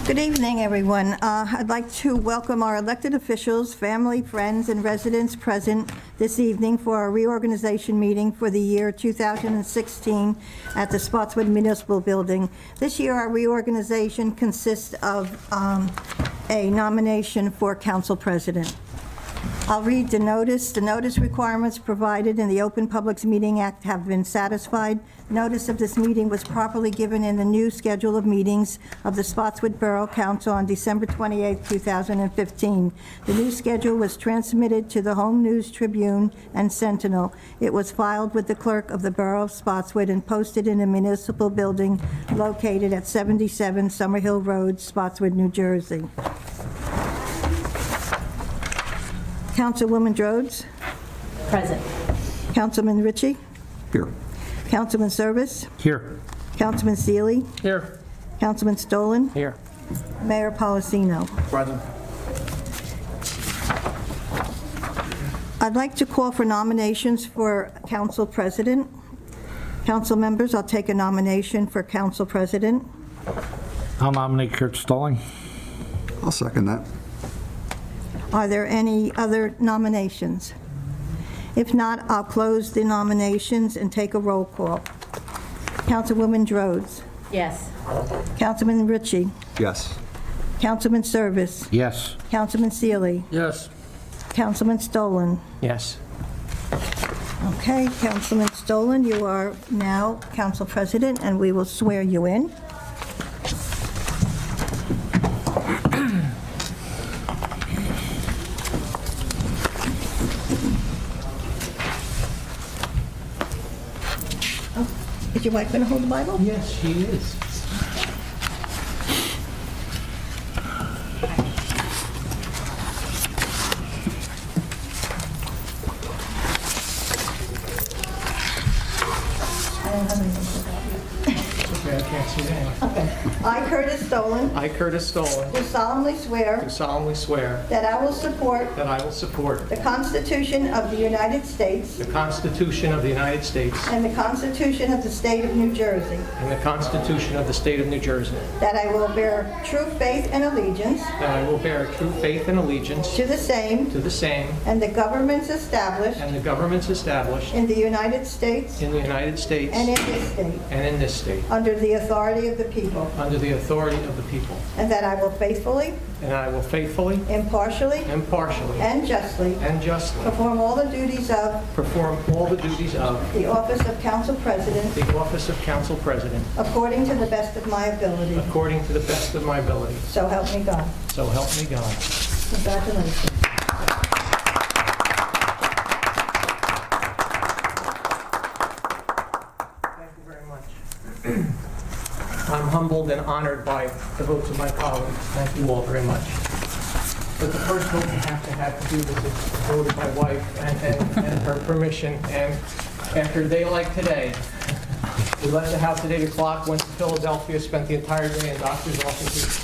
Good evening, everyone. I'd like to welcome our elected officials, family, friends, and residents present this evening for our reorganization meeting for the year 2016 at the Spotswood Municipal Building. This year, our reorganization consists of a nomination for council president. I'll read the notice. The notice requirements provided in the Open Publics Meeting Act have been satisfied. Notice of this meeting was properly given in the new schedule of meetings of the Spotswood Borough Council on December 28, 2015. The new schedule was transmitted to the Home News Tribune and Sentinel. It was filed with the clerk of the Borough of Spotswood and posted in the municipal building located at 77 Summerhill Road, Spotswood, New Jersey. Councilwoman Rhodes? Present. Councilman Ritchie? Here. Councilman Service? Here. Councilman Seeley? Here. Councilman Stolen? Here. Mayor Policino? Present. I'd like to call for nominations for council president. Council members, I'll take a nomination for council president. I'll nominate Kurt Stalling. I'll second that. Are there any other nominations? If not, I'll close the nominations and take a roll call. Councilwoman Rhodes? Yes. Councilman Ritchie? Yes. Councilman Service? Yes. Councilman Seeley? Yes. Councilman Stolen? Yes. Okay, Councilman Stolen, you are now council president, and we will swear you in. Is your wife going to hold the Bible? Yes, she is. I don't have anything to Okay, I can't see that. Okay. I, Curtis Stolen, I, Curtis Stolen, do solemnly swear do solemnly swear that I will support that I will support the Constitution of the United States the Constitution of the United States and the Constitution of the State of New Jersey, and the Constitution of the State of New Jersey, that I will bear true faith and allegiance that I will bear true faith and allegiance to the same to the same and the governments established and the governments established in the United States in the United States and in this state, and in this state, under the authority of the people, under the authority of the people, and that I will faithfully, and I will faithfully, impartially, impartially, and justly and justly perform all the duties of perform all the duties of the office of council president the office of council president according to the best of my ability. according to the best of my ability. So help me God. So help me God. Congratulations. Thank you very much. I'm humbled and honored by the votes of my colleagues. Thank you all very much. But the first vote you have to do this is vote of my wife and her permission. And after a day like today, we left the house at 8 o'clock, went to Philadelphia, spent the entire day in doctor's offices.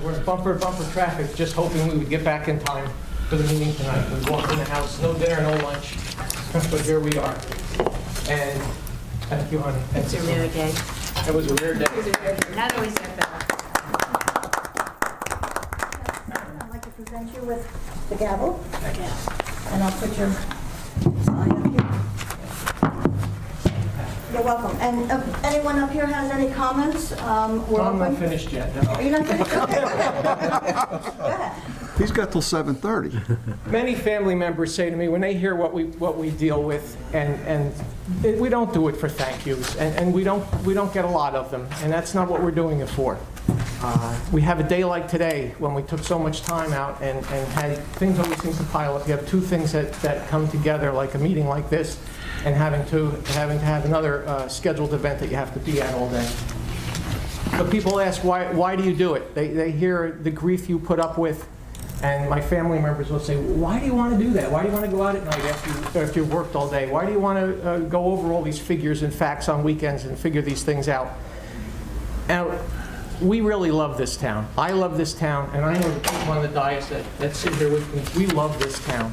We're in bumper traffic, just hoping we would get back in time for the meeting tonight. We walked in the house, no dinner, no lunch, but here we are. And thank you, honey. It's a rare day. It was a rare day. Not always that bad. I'd like to present you with the gavel, Thank you. and I'll put your sign up here. You're welcome. And if anyone up here has any comments, we're I'm not open. finished yet. no. Are you not finished? Okay, go ahead. Go ahead. He's got till 7:30. Many family members say to me when they hear what we deal with, and we don't do it for thank yous, and we don't get a lot of them, and that's not what we're doing it for. We have a day like today when we took so much time out and had things always seem to pile up. You have two things that come together like a meeting like this, and having to have another scheduled event that you have to be at all day. But people ask, why do you do it? They hear the grief you put up with. And my family members will say, why do you want to do that? Why do you want to go out at night after you've worked all day? Why do you want to go over all these figures and facts on weekends and figure these things out? And we really love this town. I love this town, and I know the people on the dais that sit here with me, we love this town.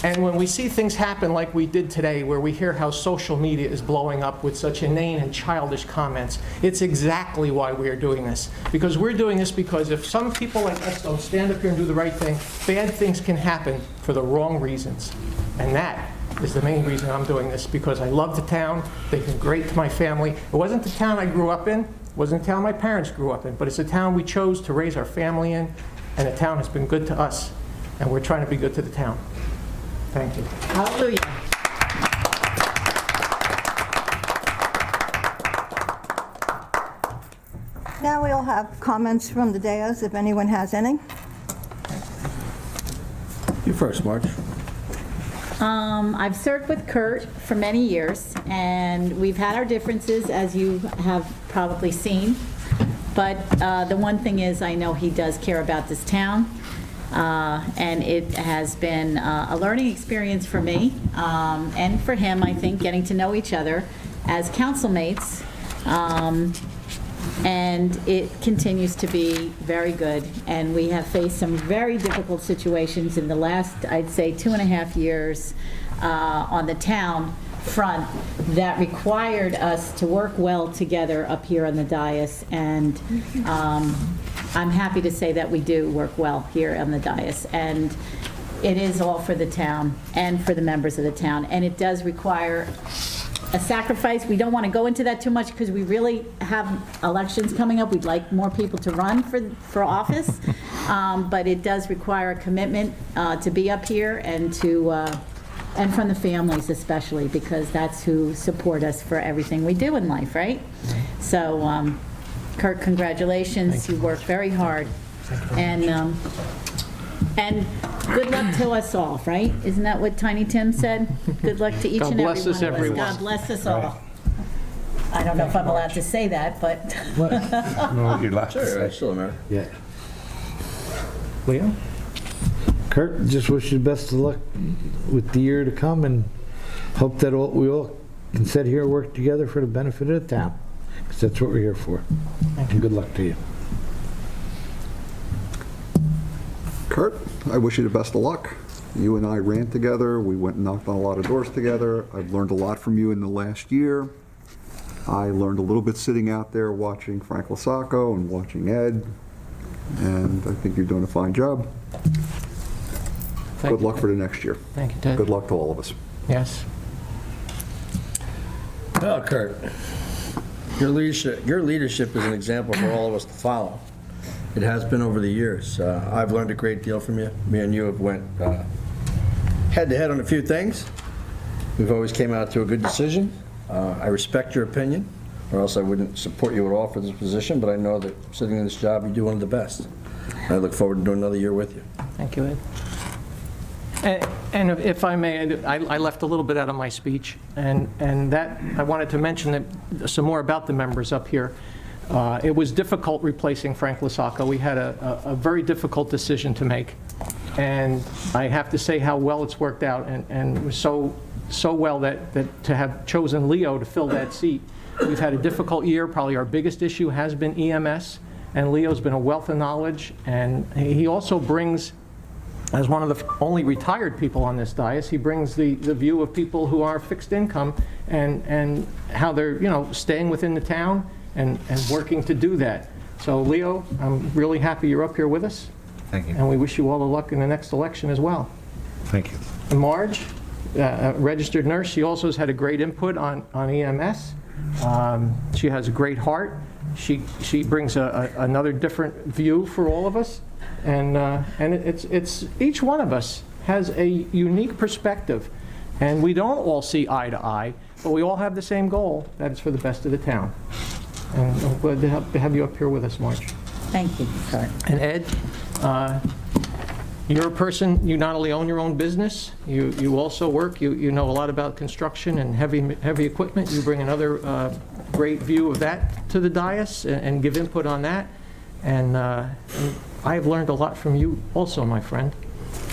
And when we see things happen like we did today, where we hear how social media is blowing up with such inane and childish comments, it's exactly why we are doing this. Because we're doing this because if some people like us don't stand up here and do the right thing, bad things can happen for the wrong reasons. And that is the main reason I'm doing this, because I love the town. They've been great to my family. It wasn't the town I grew up in, it wasn't the town my parents grew up in, but it's a town we chose to raise our family in, and the town has been good to us, and we're trying to be good to the town. Thank you. Hallelujah. Now we'll have comments from the dais, if anyone has any. You first, Marge. I've served with Kurt for many years, and we've had our differences, as you have probably seen. But the one thing is, I know he does care about this town, and it has been a learning experience for me and for him, I think, getting to know each other as councilmates. And it continues to be very good. And we have faced some very difficult situations in the last, I'd say, 2.5 years on the town front that required us to work well together up here on the dais. And I'm happy to say that we do work well here on the dais. And it is all for the town and for the members of the town. And it does require a sacrifice. We don't want to go into that too much because we really have elections coming up. We'd like more people to run for office, but it does require a commitment to be up here and to and from the families especially, because that's who support us for everything we do in life, right? So, Kurt, congratulations. You worked very hard, and good luck to us all, right? Isn't that what Tiny Tim said? Good luck to each God and every bless one us, of us. everyone. God bless us all. I don't know if I'm allowed to say that, but No, you're last. Sure, still a matter. Yeah. Leo? Kurt, just wish you the best of luck with the year to come, and hope that we all can sit here and work together for the benefit of the town, because that's what we're here for. And good luck to you. Kurt, I wish you the best of luck. You and I ran together. We went and knocked on a lot of doors together. I've learned a lot from you in the last year. I learned a little bit sitting out there watching Frank Lasacco and watching Ed, and I think you're doing a fine job. Good luck for the next year. Thank you, Ted. Good luck to all of us. Yes. Well, Kurt, your leadership is an example for all of us to follow. It has been over the years. I've learned a great deal from you. Me and you have went head-to-head on a few things. We've always came out to a good decision. I respect your opinion, or else I wouldn't support you at all for this position, but I know that sitting in this job, you do one of the best. I look forward to doing another year with you. Thank you, Ed. And if I may, I left a little bit out of my speech, and that, I wanted to mention that some more about the members up here. It was difficult replacing Frank Lasacco. We had a very difficult decision to make, and I have to say how well it's worked out, and it was so well that to have chosen Leo to fill that seat. We've had a difficult year. Probably our biggest issue has been EMS, and Leo's been a wealth of knowledge, and he also brings, as one of the only retired people on this dais, he brings the view of people who are fixed income and how they're, staying within the town and working to do that. So Leo, I'm really happy you're up here with us. Thank you. And we wish you all the luck in the next election as well. Thank you. And Marge, a registered nurse, she also has had a great input on EMS. She has a great heart. She brings another different view for all of us. And it's each one of us has a unique perspective. And we don't all see eye to eye, but we all have the same goal, that is for the best of the town. And I'm glad to have you up here with us, Marge. thank you, Kurt. And Ed, you're a person, you not only own your own business, you also work, you know a lot about construction and heavy equipment. You bring another great view of that to the dais and give input on that. And I've learned a lot from you also, my friend.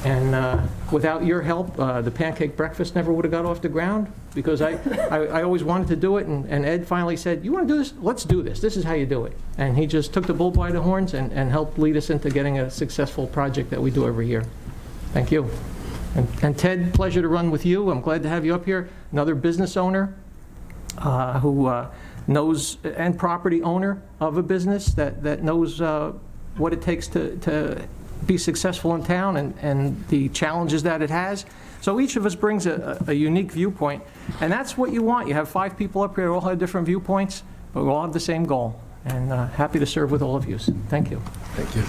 And without your help, the pancake breakfast never would have got off the ground, because I always wanted to do it, and Ed finally said, you want to do this? Let's do this. This is how you do it. And he just took the bull by the horns and helped lead us into getting a successful project that we do every year. Thank you. And Ted, pleasure to run with you. I'm glad to have you up here. Another business owner who knows, and property owner of a business that knows what it takes to be successful in town and the challenges that it has. So each of us brings a unique viewpoint, and that's what you want. You have 5 people up here who all have different viewpoints, but we all have the same goal. And happy to serve with all of you. So thank you. Thank you.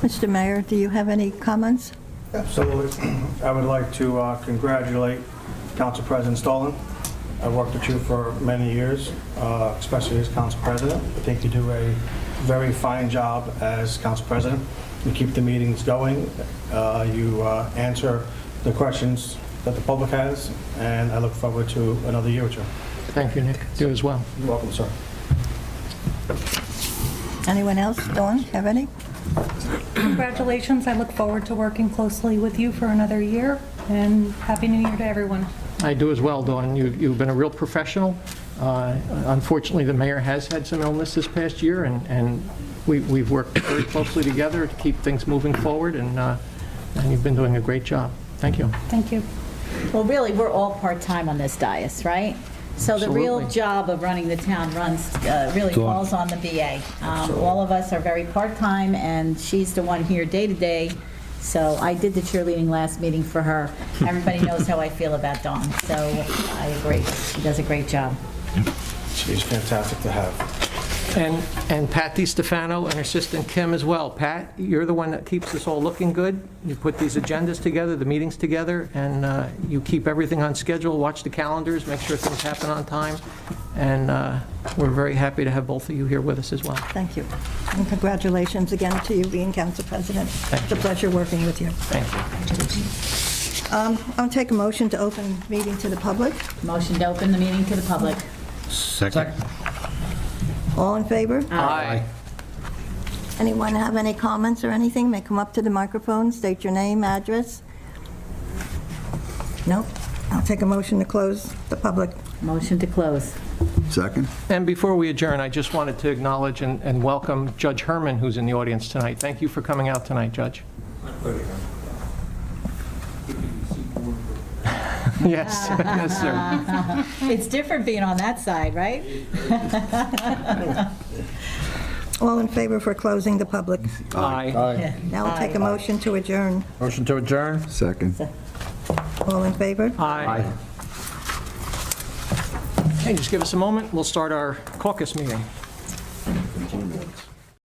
Mr. Mayor, do you have any comments? Absolutely. I would like to congratulate Council President Stallin. I've worked with you for many years, especially as Council President. I think you do a very fine job as Council President. You keep the meetings going. You answer the questions that the public has, and I look forward to another year or two. Thank you, Nick. You as well. You're welcome, sir. Anyone else? Dawn, have any? Congratulations. I look forward to working closely with you for another year, and Happy New Year to everyone. I do as well, Dawn. You've been a real professional. Unfortunately, the mayor has had some illness this past year, and we've worked very closely together to keep things moving forward, and you've been doing a great job. Thank you. Thank you. Well, really, we're all part-time on this dais, right? So the real Absolutely. job of running the town really Go on. falls on the VA. All of us are very part-time, and she's the one here day-to-day. So I did the cheerleading last meeting for her. Everybody knows how I feel about Dawn, so I agree. She does a great job. She's fantastic to have. And Pat DiStefano and her assistant Kim as well. Pat, you're the one that keeps this all looking good. You put these agendas together, the meetings together, and you keep everything on schedule, watch the calendars, make sure things happen on time. And we're very happy to have both of you here with us as well. Thank you. And congratulations again to you being Council President. It's a pleasure working with you. Thank you. I'll take a motion to open the meeting to the public. Motion to open the meeting to the public. Second. All in favor? Aye. Anyone have any comments or anything? May come up to the microphone, state your name, address. Nope. I'll take a motion to close the public. Motion to close. Second? And before we adjourn, I just wanted to acknowledge and welcome Judge Herman, who's in the audience tonight. Thank you for coming out tonight, Judge. Yes, yes, sir. It's different being on that side, right? All in favor for closing the public? Aye. Now I'll take a motion to adjourn. Motion to adjourn? Second. All in favor? Aye. Okay, just give us a moment. We'll start our caucus meeting.